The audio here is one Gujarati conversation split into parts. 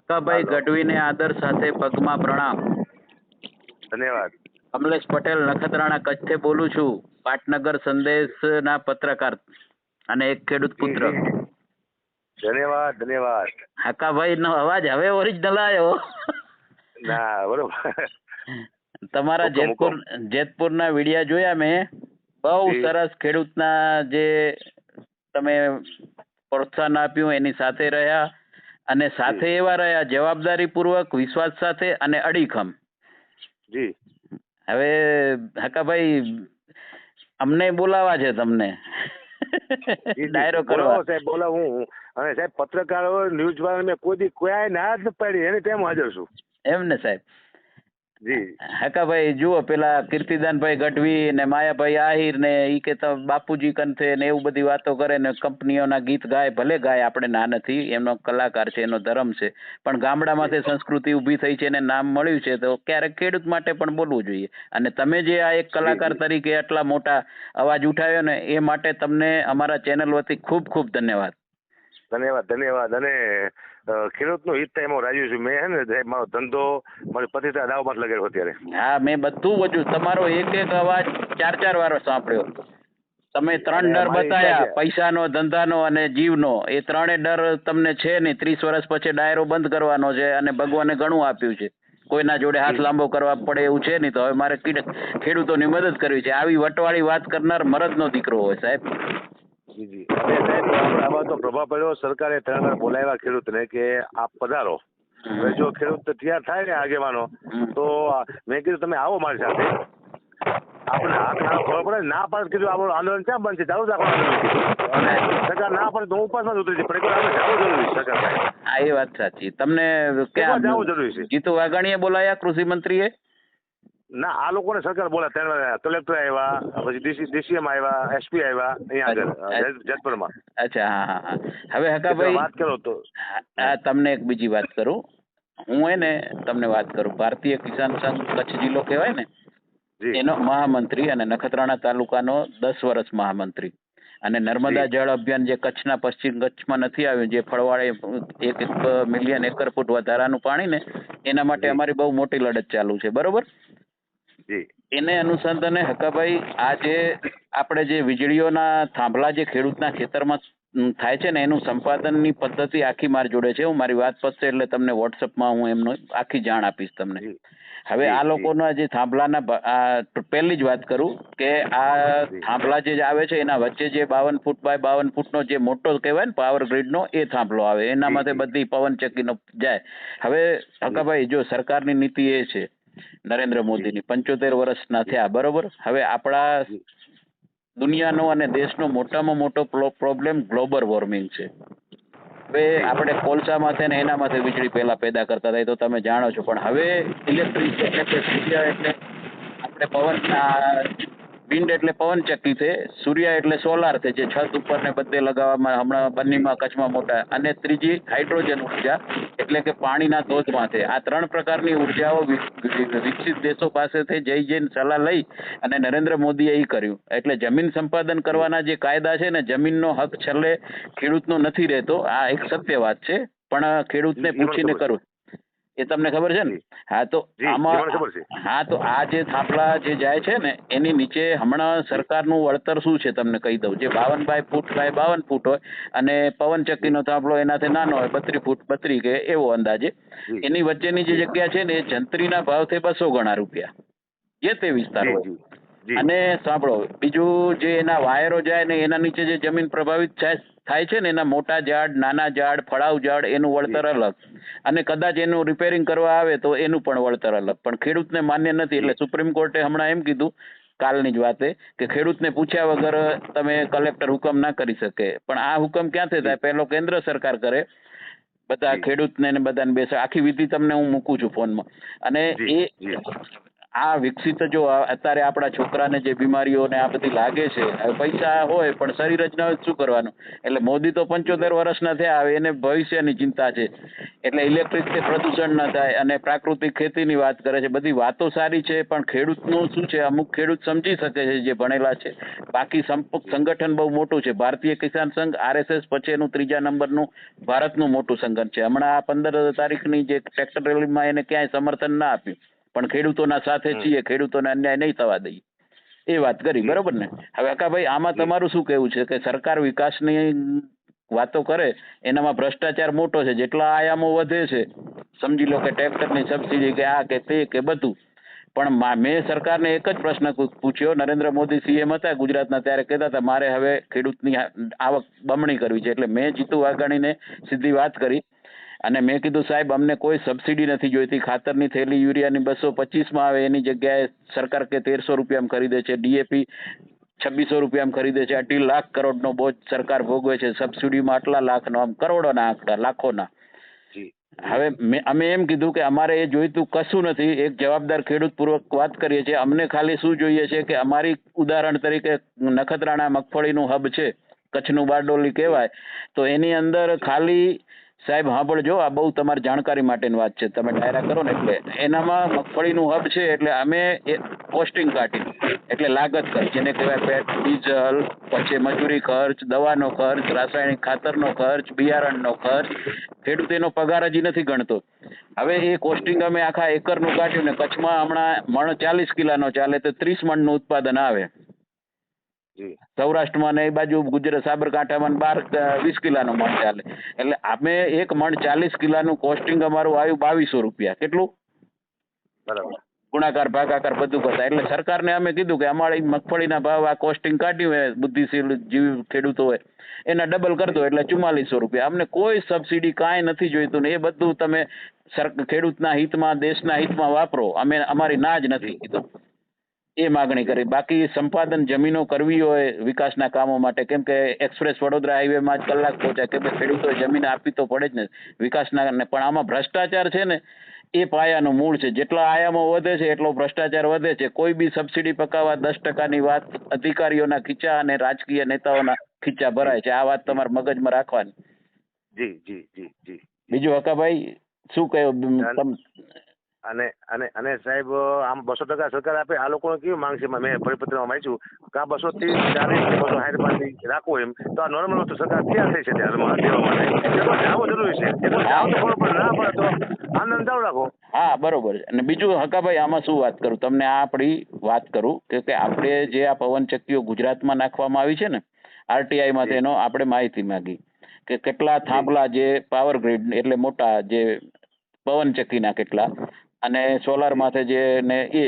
હકાભાઈ ગઢવીને આદર સાથે પગમાં પ્રણામ. ધન્યવાદ. કમલેશ પટેલ નખત્રાણા કચ્છથી બોલું છું, પાટનગર સંદેશના પત્રકાર અને એક ખેડૂત પુત્ર. ધન્યવાદ ધન્યવાદ. હકાભાઈ નો અવાજ હવે ઓરિજિનલ આવ્યો. ના બરોબર. તમારા જેતપુરના વિડિયા જોયા મેં. બહુ સરસ. ખેડૂતના જે તમે પ્રોત્સાહન આપ્યું એની સાથે રહ્યા અને સાથે એવા રહ્યા જવાબદારી પૂર્વક, વિશ્વાસ સાથે અને અડીખમ. જી. હવે હકાભાઈ અમને બોલાવા છે તમને ડાયરો કરવા. સાહેબ બોલાવું. અને સાહેબ પત્રકારો ન્યૂઝ વાળા મેં કોઈ ના જ પાડી એની ટાઈમ હાજર છું. એમ ને સાહેબ. જી. હકાભાઈ જુઓ, પેલા કીર્તિદાનભાઈ ગઢવી ને માયાભાઈ આહિર ને ઈ કે બાપુજી કંથે ને એવું બધી વાતો કરે ને કંપનીઓના ગીત ગાય. ભલે ગાય, આપણે ના નથી, એમનો કલાકાર છે, એનો ધર્મ છે, પણ ગામડામાંથી સંસ્કૃતિ ઊભી થઈ છે ને નામ મળ્યું છે તો ક્યારેક ખેડૂત માટે પણ બોલવું જોઈએ. અને તમે જે આ એક કલાકાર તરીકે આટલા મોટા અવાજ ઉઠાવ્યો ને એ માટે તમને અમારા ચેનલ વતી ખૂબ ખૂબ ધન્યવાદ. ધન્યવાદ ધન્યવાદ. અને ખેડૂતનું હિત થાય એમાં રાજી છું. મેં હે ને સાહેબ મારો ધંધો મારી પતિતા દાવમાં લગાડ્યો અત્યારે. હા, મેં બધું વજુ તમારો એક એક અવાજ 4 વાર સાંભળ્યો. તમે 3 ડર બતાયા, પૈસાનો, ધંધાનો અને જીવનો. એ 3 ડર તમને છે નહીં. 30 વર્ષ પછી ડાયરો બંધ કરવાનો છે અને ભગવાને ઘણું આપ્યું છે. કોઈના જોડે હાથ લાંબો કરવા પડે એવું છે નહીં. તો હવે મારે ખેડૂતોની મદદ કરવી છે. આવી વટવાળી વાત કરનાર મરદનો દીકરો હોય સાહેબ. જી. અને સાહેબ આમાં તો પ્રભાવ પડ્યો. સરકારે 3 વાર બોલાવ્યા ખેડૂતને કે આપ પધારો. હવે જો ખેડૂત તૈયાર થાય ને આગેવાનો, તો મેં કીધું તમે આવો મારી સાથે. આપણે હાથ ના ખબર પડે. ના પાડે કીધું આપણું આંદોલન ક્યાં બંધ છે, ચાલુ રાખવાનું. અને સરકાર ના પડે તો ઉપવાસમાં જ ઉતરી છે. પણ આપણે જવું જરૂરી છે સરકાર પાસે. હા, એ વાત સાચી. તમને ક્યાં જવું જરૂરી છે? જીતુ વાઘાણીએ બોલાયા, કૃષિ મંત્રીએ? ના, આ લોકોને સરકાર બોલા. કલેક્ટર આવ્યા, પછી ડીસીએમ આવ્યા, એસપી આવ્યા અહીંયા આગળ જેતપુરમાં. અચ્છા, હા હા. હવે હકાભાઈ વાત કરો તો તમને એક બીજી વાત કરું. હું તમને વાત કરું. ભારતીય કિસાન સંઘ કચ્છ જિલ્લો કહેવાય ને, એનો મહામંત્રી અને નખત્રાણા તાલુકાનો 10 વર્ષ મહામંત્રી. અને નર્મદા જળ અભિયાન જે કચ્છના પશ્ચિમ કચ્છમાં નથી આવ્યું, જે ફળવાળે 1 મિલિયન એકર ફૂટ વધારાનું પાણી ને, એના માટે અમારી બહુ મોટી લડત ચાલુ છે. બરોબર. એને અનુસંધાને હકાભાઈ આજે આપણે જે વીજળીઓના થાંભલા જે ખેડૂતના ખેતરમાં થાય છે ને, એનું સંપાદનની પદ્ધતિ આખી મારી જોડે છે. હું મારી વાત પતશે એટલે તમને વોટ્સઅપમાં હું એમનો આખી જાણ આપીશ તમને. હવે આ લોકોના જે થાંભલાના પહેલી જ વાત કરું કે આ થાંભલા જે આવે છે એના વચ્ચે જે 52 ફૂટ બાય 52 ફૂટનો જે મોટો કહેવાય ને પાવર ગ્રીડનો એ થાંભલો આવે, એનામાંથી બધી પવનચક્કીનો જાય. હવે હકાભાઈ જો સરકારની નીતિ એ છે નરેન્દ્ર મોદીની, 75 વર્ષના થયા. બરોબર. હવે આપણા દુનિયાનો અને દેશનો મોટામાં મોટો પ્રોબ્લેમ ગ્લોબલ વોર્મિંગ છે. હવે આપણે કોલસામાંથી ને એનામાંથી વીજળી પહેલા પેદા કરતા હતા, તો તમે જાણો છો. પણ હવે ઇલેક્ટ્રિક એટલે સૂર્ય એટલે આપણે પવન, વિન્ડ એટલે પવનચક્કી છે, સૂર્ય એટલે સોલાર છે, જે છત ઉપર ને બધે લગાવવામાં હમણાં બન્નીમાં કચ્છમાં મોટા. અને ત્રીજી હાઇડ્રોજન ઉર્જા એટલે કે પાણીના ધોધમાં છે. આ 3 પ્રકારની ઉર્જાઓ વિકસિત દેશો પાસેથી જઈને સલાહ લઈ અને નરેન્દ્ર મોદીએ એ કર્યું. એટલે જમીન સંપાદન કરવાના જે કાયદા છે ને, જમીનનો હક છેલ્લે ખેડૂતનો નથી રહેતો. આ એક સત્ય વાત છે, પણ ખેડૂતને પૂછીને કરવું. એ તમને ખબર છે ને? હા, તો આમાં હા, તો આ જે થાંભલા જે જાય છે ને એની નીચે હમણાં સરકારનું વળતર શું છે તમને કહી દઉં. જે 52 ફૂટ બાય 52 ફૂટ હોય અને પવનચક્કીનો થાંભલો એનાથી નાનો હોય, 32 ફૂટ 32 કે એવો અંદાજે, એની વચ્ચેની જે જગ્યા છે ને એ જંત્રીના ભાવથી 200 ગણા રૂપિયા જે તે વિસ્તાર હોય. અને સાંભળો, બીજું જે એના વાયરો જાય ને એના નીચે જે જમીન પ્રભાવિત થાય છે ને, એના મોટા ઝાડ, નાના ઝાડ, ફળાવ ઝાડ, એનું વળતર અલગ. અને કદાચ એનું રિપેરિંગ કરવા આવે તો એનું પણ વળતર અલગ. પણ ખેડૂતને માન્ય નથી. એટલે સુપ્રીમ કોર્ટે હમણાં એમ કીધું, કાલની જ વાતે, કે ખેડૂતને પૂછ્યા વગર તમે કલેક્ટર હુકમ ના કરી શકે. પણ આ હુકમ ક્યાંથી થાય? પહેલો કેન્દ્ર સરકાર કરે. બધા ખેડૂતને ને બધાને બેસે. આખી વિધિ તમને હું મૂકું છું ફોનમાં. અને એ આ વિકસિત જો અત્યારે આપણા છોકરાને જે બીમારીઓ ને આ બધી લાગે છે, હવે પૈસા હોય પણ શરીર જ ના હોય તો શું કરવાનું? એટલે મોદી તો 75 વર્ષના થયા, હવે એને ભવિષ્યની ચિંતા છે. એટલે ઇલેક્ટ્રિક થી પ્રદૂષણ ન થાય અને પ્રાકૃતિક ખેતીની વાત કરે છે. બધી વાતો સારી છે, પણ ખેડૂતનું શું છે, અમુક ખેડૂત સમજી શકે છે જે ભણેલા છે. બાકી સંગઠન બહુ મોટું છે. ભારતીય કિસાન સંઘ RSS પછી એનું 3જા નંબરનું ભારતનું મોટું સંગઠન છે. હમણાં 15 તારીખની જે ટ્રેક્ટર રેલીમાં એને ક્યાંય સમર્થન ના આપ્યું, પણ ખેડૂતોના સાથે છીએ, ખેડૂતોને અન્યાય નહીં થવા દઈએ, એ વાત કરી. બરોબર ને? હવે અકાભાઈ, આમાં તમારું શું કહેવું છે કે સરકાર વિકાસની વાતો કરે એનામાં ભ્રષ્ટાચાર મોટો છે? જેટલા આયામો વધે છે, સમજી લો કે ટ્રેક્ટરની સબસિડી કે આ કે તે કે બધું, પણ મેં સરકારને એક જ પ્રશ્ન પૂછ્યો. નરેન્દ્ર મોદી CM હતા ગુજરાતના, ત્યારે કહેતા હતા મારે હવે ખેડૂતની આવક બમણી કરવી છે. એટલે મેં જીતુ વાઘાણીને સીધી વાત કરી અને મેં કીધું સાહેબ, અમને કોઈ સબસિડી નથી જોઈતી. ખાતરની થેલી યુરિયાની 225 આવે એની જગ્યાએ સરકાર કે 1300 રૂપિયામાં ખરીદે છે. DAP 2600 રૂપિયામાં ખરીદે છે. 2.5 લાખ કરોડનો બોજ સરકાર ભોગવે છે. સબસિડીમાં આટલા લાખનો, આમ કરોડોના આંકડા, લાખોના. હવે અમે એમ કીધું કે અમારે એ જોઈતું કશું નથી. એક જવાબદાર ખેડૂત પૂર્વક વાત કરીએ છીએ. અમને ખાલી શું જોઈએ છે કે અમારી, ઉદાહરણ તરીકે નખત્રાણા મગફળીનું હબ છે, કચ્છનું બારડોલી કહેવાય, તો એની અંદર ખાલી, સાહેબ સાંભળજો, આ બહુ તમારી જાણકારી માટેની વાત છે, તમે ડાયરા કરો ને, એટલે એનામાં મગફળીનું હબ છે. એટલે અમે કોસ્ટિંગ કાઢી, એટલે લાગત ખર્ચ, જેને કહેવાય પેટ્રોલ, ડીઝલ, પછી મજૂરી ખર્ચ, દવાનો ખર્ચ, રાસાયણિક ખાતરનો ખર્ચ, બિયારણનો ખર્ચ, ખેડૂત એનો પગાર હજી નથી ગણતો. હવે એ કોસ્ટિંગ અમે આખા એકરનું કાઢ્યું ને કચ્છમાં હમણાં મણ 40 કિલાનો ચાલે તો 30 મણનું ઉત્પાદન આવે. સૌરાષ્ટ્રમાં ને એ બાજુ ગુજરાત સાબરકાંઠામાં 20 કિલાનો મણ ચાલે. એટલે અમે એક મણ 40 કિલાનું કોસ્ટિંગ અમારું આવ્યું 2200 રૂપિયા. કેટલું? બરાબર. ગુણાકાર ભાગાકાર બધું કરતા. એટલે સરકારને અમે કીધું કે અમારી મગફળીના ભાવ આ કોસ્ટિંગ કાઢ્યું હોય, બુદ્ધિશીલ જીવ ખેડૂતો હોય એના ડબલ કરી દો, એટલે 4400 રૂપિયા. અમને કોઈ સબસિડી કાંઈ નથી જોઈતું ને એ બધું તમે ખેડૂતના હિતમાં, દેશના હિતમાં વાપરો. અમે અમારી ના જ નથી કીધું, એ માગણી કરી. બાકી સંપાદન જમીનો કરવી હોય વિકાસના કામો માટે, કેમ કે એક્સપ્રેસ વડોદરા હાઈવેમાં જ કલાક પહોંચાય, કેમ કે ખેડૂતોએ જમીન આપવી તો પડે જ ને વિકાસના. પણ આમાં ભ્રષ્ટાચાર છે ને, એ પાયાનું મૂળ છે. જેટલા આયામો વધે છે એટલો ભ્રષ્ટાચાર વધે છે. કોઈ બી સબસિડી પકાવવા 10%ની વાત અધિકારીઓના ખીચા અને રાજકીય નેતાઓના ખીચા ભરાય છે. આ વાત તમારે મગજમાં રાખવાની. જી જી જી જી. બીજું હકાભાઈ શું કહ્યું? અને અને અને સાહેબ, આમ 200% સરકાર આપે, આ લોકોને કેવી માંગ છે? મેં પરિપત્રમાં વાંચ્યું કે આ 230, 40, 260 રાખવું એમ, તો આ નોર્મલ વસ્તુ સરકાર ક્યાં થઈ છે હાલમાં દેવા માટે? એટલો જાણવો જરૂરી છે. એટલો જાણો તો ખબર પડે, ના પડે તો આનંદ ચાલુ રાખો. હા, બરોબર. અને બીજું હકાભાઈ, આમાં શું વાત કરું તમને, આ આપણી વાત કરું કે આપણે જે આ પવનચક્કીઓ ગુજરાતમાં નાખવામાં આવી છે ને, RTIમાં તેનો આપણે માહિતી માંગી કે કેટલા થાંભલા, જે પાવર ગ્રીડ એટલે મોટા જે પવનચક્કીના કેટલા, અને સોલાર માથે જે ને એ.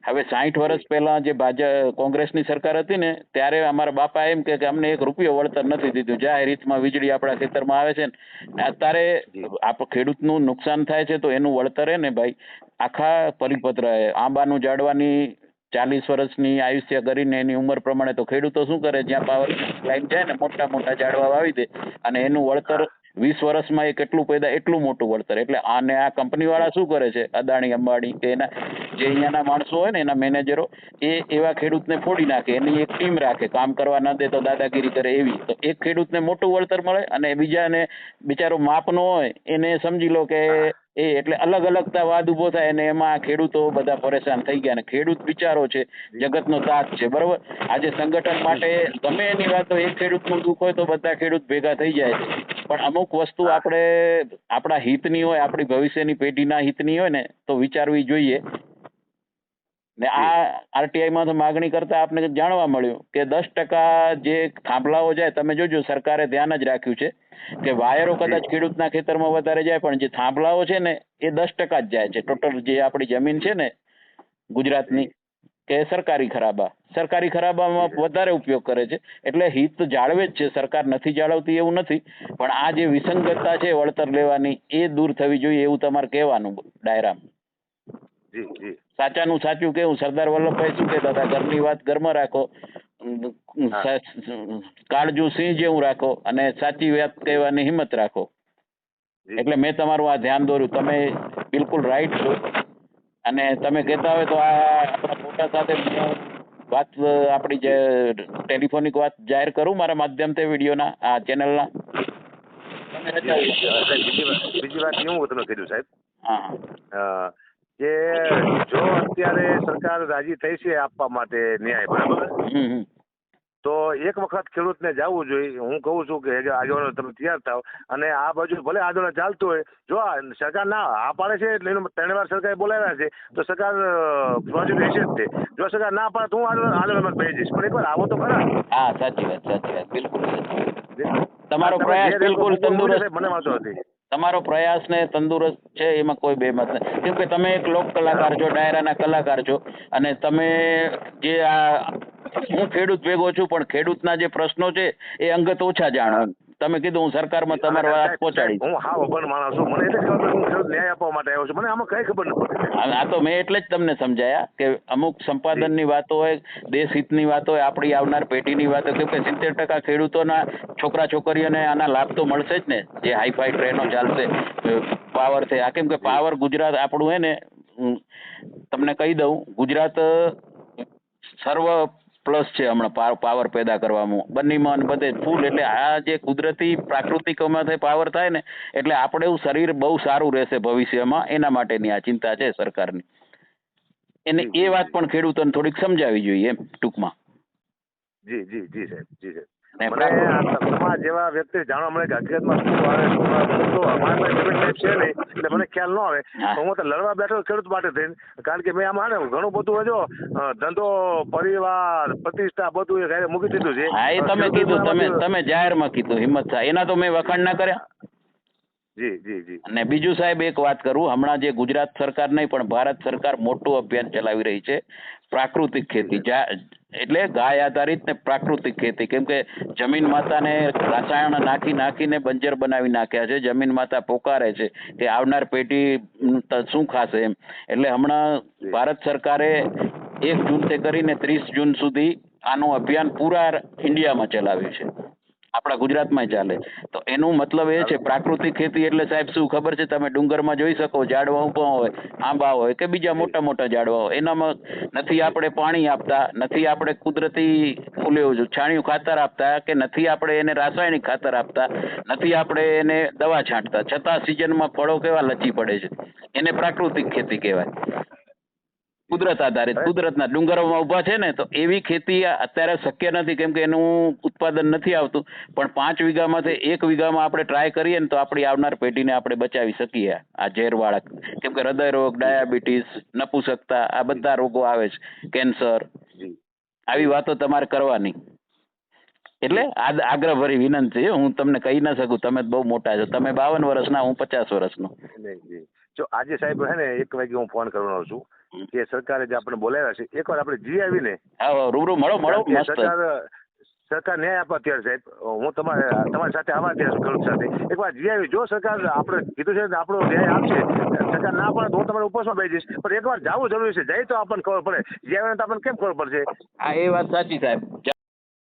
હવે 60 વર્ષ પહેલા જે કોંગ્રેસની સરકાર હતી ને, ત્યારે અમારા બાપા એમ કે અમને 1 રૂપિયો વળતર નથી દીધું. જાહેર હિતમાં વીજળી આપણા ખેતરમાં આવે છે ને, અત્યારે ખેડૂતનું નુકસાન થાય છે તો એનું વળતર ને ભાઈ આખા પરિપત્ર આંબાનું ઝાડવાની 40 વર્ષની આયુષ્ય કરીને એની ઉંમર પ્રમાણે તો ખેડૂતો શું કરે, જ્યાં પાવર લાઈન જાય ને મોટા મોટા ઝાડવા વાવી દે અને એનું વળતર 20 વર્ષમાં એ કેટલું પેદા, એટલું મોટું વળતર. એટલે આને આ કંપની વાળા શું કરે છે, અદાણી અંબાણી કે એના જે અહીંયાના માણસો હોય ને, એના મેનેજરો, એ એવા ખેડૂતને ફોડી નાખે, એની એક ટીમ રાખે, કામ કરવા ન દે તો દાદાગીરી કરે એવી. તો એક ખેડૂતને મોટું વળતર મળે અને બીજાને બિચારો માપનો હોય એને સમજી લો કે એટલે અલગ અલગતા વાદ ઉભો થાય અને એમાં ખેડૂતો બધા પરેશાન થઈ ગયા. અને ખેડૂત બિચારો છે, જગતનો તાત છે, બરોબર. આજે સંગઠન માટે ગમે એની વાતો, એક ખેડૂતનું દુઃખ હોય તો બધા ખેડૂત ભેગા થઈ જાય છે. પણ અમુક વસ્તુ આપણે આપણા હિતની હોય, આપણી ભવિષ્યની પેઢીના હિતની હોય ને, તો વિચારવી જોઈએ. ને આ RTIમાં તો માગણી કરતા આપને જાણવા મળ્યું કે 10% જે થાંભલાઓ જાય, તમે જોજો સરકારે ધ્યાન જ રાખ્યું છે કે વાયરો કદાચ ખેડૂતના ખેતરમાં વધારે જાય, પણ જે થાંભલાઓ છે ને એ 10% જ જાય છે ટોટલ. જે આપણી જમીન છે ને ગુજરાતની, કે સરકારી ખરાબામાં વધારે ઉપયોગ કરે છે. એટલે હિત જાળવે જ છે સરકાર, નથી જાળવતી એવું નથી, પણ આ જે વિસંગતતા છે વળતર લેવાની, એ દૂર થવી જોઈએ એવું તમારે કહેવાનું ડાયરામાં. સાચાનું સાચું કેવું, સરદાર વલ્લભભાઈ શું કહેતા હતા, ઘરની વાત ઘરમાં રાખો, કાળજુ સિંહ જેવું રાખો અને સાચી વાત કહેવાની હિંમત રાખો. એટલે મેં તમારું આ ધ્યાન દોર્યું. તમે બિલકુલ રાઈટ છો. અને તમે કહેતા હોય તો આ આપણા ફોટા સાથે વાત આપણી જે ટેલિફોનિક વાત જાહેર કરું મારા માધ્યમથી વિડીયોના આ ચેનલના. બીજી વાત એવું તમે કીધું સાહેબ હા કે જો અત્યારે સરકાર રાજી થઈ છે આપવા માટે ન્યાય, બરાબર, તો એક વખત ખેડૂતને જવું જોઈએ. હું કહું છું કે આગેવાનો તમે તૈયાર થાવ અને આ બાજુ ભલે આંદોલન ચાલતું હોય, જો સરકાર ના આ પાડે છે એટલે એનું 3 વાર સરકારે બોલાવ્યા છે તો સરકાર પ્રોજેક્ટ રહેશે જ તે. જો સરકાર ના પાડે તો હું આંદોલનમાં બેસી જઈશ, પણ એકવાર આવો તો ખરા. હા સાચી વાત બિલકુલ. તમારો પ્રયાસ બિલકુલ તંદુરસ્ત, મને વાંધો નથી. તમારો પ્રયાસ ને તંદુરસ્ત છે, એમાં કોઈ બેમત નથી. કેમ કે તમે એક લોક કલાકાર છો, ડાયરાના કલાકાર છો, અને તમે જે આ હું ખેડૂત ભેગો છું પણ ખેડૂતના જે પ્રશ્નો છે એ અંગત ઓછા જાણો. તમે કીધું હું સરકારમાં તમારી વાત પહોંચાડી. હું હા અભણ માણસ છું, મને એટલે જ ખબર હું ખેડૂત ન્યાય આપવા માટે આવ્યો છું. મને આમાં કઈ ખબર નથી. આ તો મેં એટલે જ તમને સમજાયા કે અમુક સંપાદનની વાતો હોય, દેશહિતની વાતો હોય, આપણી આવનાર પેઢીની વાતો. કેમ કે 70% ખેડૂતોના છોકરા છોકરીઓને આના લાભ તો મળશે જ ને, જે હાઈફાઈ ટ્રેનો ચાલશે પાવર છે. આ કેમ કે પાવર ગુજરાત આપણું હે ને, તમને કહી દઉં, ગુજરાત સર્વ પ્લસ છે હમણાં પાવર પેદા કરવામાં, બનીમાં બધે ફૂલ. એટલે આ જે કુદરતી પ્રાકૃતિકમાંથી પાવર થાય ને, એટલે આપણે એવું શરીર બહુ સારું રહેશે ભવિષ્યમાં. એના માટેની આ ચિંતા છે સરકારની. એને એ વાત પણ ખેડૂતોને થોડીક સમજાવવી જોઈએ એમ ટૂંકમાં. જી જી જી સાહેબ, જી સાહેબ. મને તમારા જેવા વ્યક્તિ જાણવા મળે કે હકીકતમાં શું આવે શું ના. તો અમારા પાસે જમીન ટાઈપ છે નહીં એટલે મને ખ્યાલ ન આવે. હું તો લડવા બેઠો ખેડૂત માટે થઈને, કારણ કે મેં આમાં ને ઘણું બધું જો ધંધો, પરિવાર, પ્રતિષ્ઠા બધું એ મૂકી દીધું છે. હા એ તમે કીધું, તમે જાહેરમાં કીધું, હિંમત થાય એના તો મેં વખાણ ના કર્યા. જી જી જી. અને બીજું સાહેબ એક વાત કરું, હમણાં જે ગુજરાત સરકાર નહીં પણ ભારત સરકાર મોટું અભિયાન ચલાવી રહી છે પ્રાકૃતિક ખેતી. એટલે ગાય આધારિત ને પ્રાકૃતિક ખેતી. કેમ કે જમીન માતાને રસાયણ નાખીને બંજર બનાવી નાખ્યા છે. જમીન માતા પોકારે છે કે આવનાર પેઢી શું ખાશે એમ. એટલે હમણાં ભારત સરકારે 1 જૂનથી કરીને 30 જૂન સુધી આનું અભિયાન પૂરા ઇન્ડિયામાં ચલાવ્યું છે, આપણા ગુજરાતમાં ચાલે. તો એનું મતલબ એ છે પ્રાકૃતિક ખેતી એટલે સાહેબ શું ખબર છે, તમે ડુંગરમાં જોઈ શકો, ઝાડવા ઊભા હોય, આંબા હોય કે બીજા મોટા મોટા ઝાડવા હોય, એનામાં નથી આપણે પાણી આપતા, નથી આપણે કુદરતી છાણિયું ખાતર આપતા, કે નથી આપણે એને રાસાયણિક ખાતર આપતા, નથી આપણે એને દવા છાંટતા, છતાં સિઝનમાં ફળો કેવા લચી પડે છે. એને પ્રાકૃતિક ખેતી કહેવાય. કુદરત આધારિત, કુદરતના ડુંગરોમાં ઉભા છે ને, તો એવી ખેતી અત્યારે શક્ય નથી કેમ કે એનું ઉત્પાદન નથી આવતું. પણ 5 વીઘામાંથી 1 વીઘામાં આપણે ટ્રાય કરીએ ને તો આપણી આવનાર પેઢીને આપણે બચાવી શકીએ આ ઝેરવાળા. કેમ કે હૃદય રોગ, ડાયાબિટીસ, નપુસકતા, આ બધા રોગો આવે છે, કેન્સર. આવી વાતો તમારે કરવાની. એટલે આગ્રહભરી વિનંતી છે, હું તમને કહી ના શકું, તમે બહુ મોટા છો. તમે 52 વર્ષના, હું 50 વર્ષનો. જો આજે સાહેબ હે ને 1 વાગે હું ફોન કરવાનો છું કે સરકારે જે આપણે બોલાવ્યા છે, એકવાર આપણે જી આવીને રૂબરૂ મળો. સરકાર ન્યાય આપવા તૈયાર સાહેબ. હું તમારી સાથે આવવા તૈયાર છું, ખેડૂત સાથે. એકવાર જી આવી, જો સરકાર આપણે કીધું છે આપણો ન્યાય આપશે, સરકાર ના પડે તો હું તમારે ઉપવાસમાં બેસી જઈશ. પણ એકવાર જવું જરૂરી છે. જાય તો આપણને ખબર પડે, જી આવીને તો આપણને કેમ ખબર પડશે? હા એ વાત સાચી સાહેબ.